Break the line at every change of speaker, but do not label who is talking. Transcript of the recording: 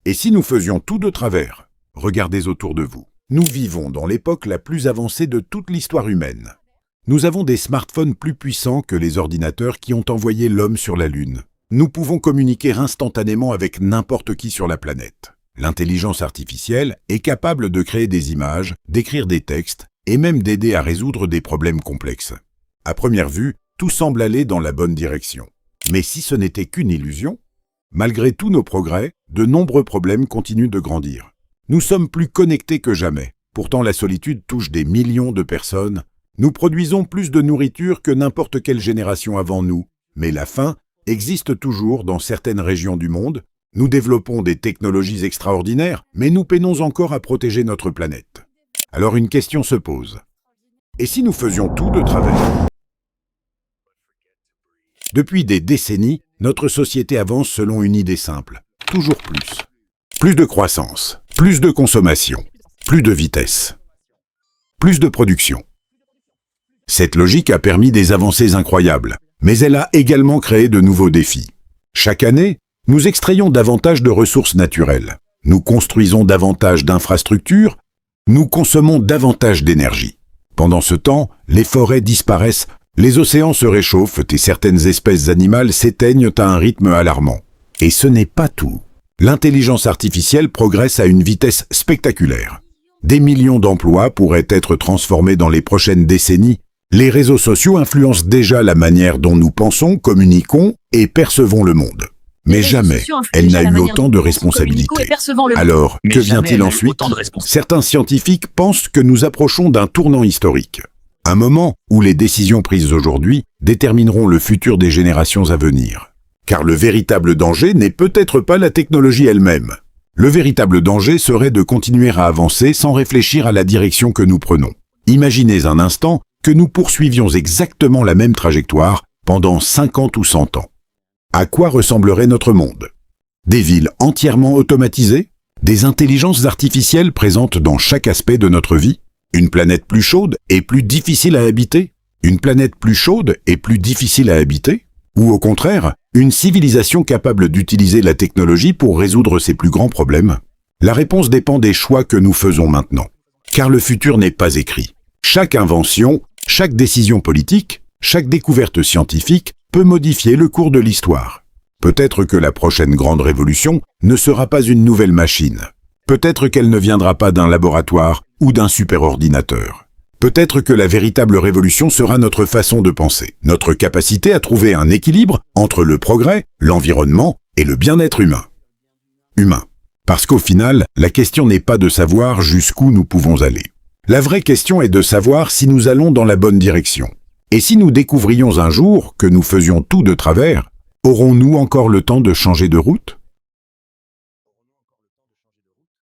Et si nous faisions tout de travers? Regardez autour de vous. Nous vivons dans l'époque la plus avancée de toute l'histoire humaine. Nous avons des smartphones plus puissants que les ordinateurs qui ont envoyé l'homme sur la Lune. Nous pouvons communiquer instantanément avec n'importe qui sur la planète. L'intelligence artificielle est capable de créer des images, d'écrire des textes et même d'aider à résoudre des problèmes complexes. À première vue, tout semble aller dans la bonne direction. Mais si ce n'était qu'une illusion, malgré tous nos progrès, de nombreux problèmes continuent de grandir. Nous sommes plus connectés que jamais. Pourtant, la solitude touche des millions de personnes. Nous produisons plus de nourriture que n'importe quelle génération avant nous. Mais la faim existe toujours dans certaines régions du monde. Nous développons des technologies extraordinaires, mais nous peinons encore à protéger notre planète. Alors une question se pose. Et si nous faisions tout de travers? Depuis des décennies, notre société avance selon une idée simple. Toujours plus. Plus de croissance, plus de consommation, plus de vitesse, plus de production. Cette logique a permis des avancées incroyables, mais elle a également créé de nouveaux défis. Chaque année, nous extrayons davantage de ressources naturelles, nous construisons davantage d'infrastructures, nous consommons davantage d'énergie. Pendant ce temps, les forêts disparaissent, les océans se réchauffent et certaines espèces animales s'éteignent à un rythme alarmant. Et ce n'est pas tout. L'intelligence artificielle progresse à une vitesse spectaculaire. Des millions d'emplois pourraient être transformés dans les prochaines décennies. Les réseaux sociaux influencent déjà la manière dont nous pensons, communiquons et percevons le monde. Mais jamais elle n'a eu autant de responsabilités. Alors, que vient-il ensuite? Certains scientifiques pensent que nous approchons d'un tournant historique. Un moment où les décisions prises aujourd'hui détermineront le futur des générations à venir. Car le véritable danger n'est peut-être pas la technologie elle-même. Le véritable danger serait de continuer à avancer sans réfléchir à la direction que nous prenons. Imaginez un instant que nous poursuivions exactement la même trajectoire pendant 50 ou 100 ans. À quoi ressemblerait notre monde? Des villes entièrement automatisées? Des intelligences artificielles présentes dans chaque aspect de notre vie? Une planète plus chaude et plus difficile à habiter? Une planète plus chaude et plus difficile à habiter? Ou au contraire, une civilisation capable d'utiliser la technologie pour résoudre ses plus grands problèmes? La réponse dépend des choix que nous faisons maintenant. Car le futur n'est pas écrit. Chaque invention, chaque décision politique, chaque découverte scientifique peut modifier le cours de l'histoire. Peut-être que la prochaine grande révolution ne sera pas une nouvelle machine. Peut-être qu'elle ne viendra pas d'un laboratoire ou d'un superordinateur. Peut-être que la véritable révolution sera notre façon de penser, notre capacité à trouver un équilibre entre le progrès, l'environnement et le bien-être humain. Parce qu'au final, la question n'est pas de savoir jusqu'où nous pouvons aller. La vraie question est de savoir si nous allons dans la bonne direction. Et si nous découvrions un jour que nous faisions tout de travers, aurons-nous encore le temps de changer de route?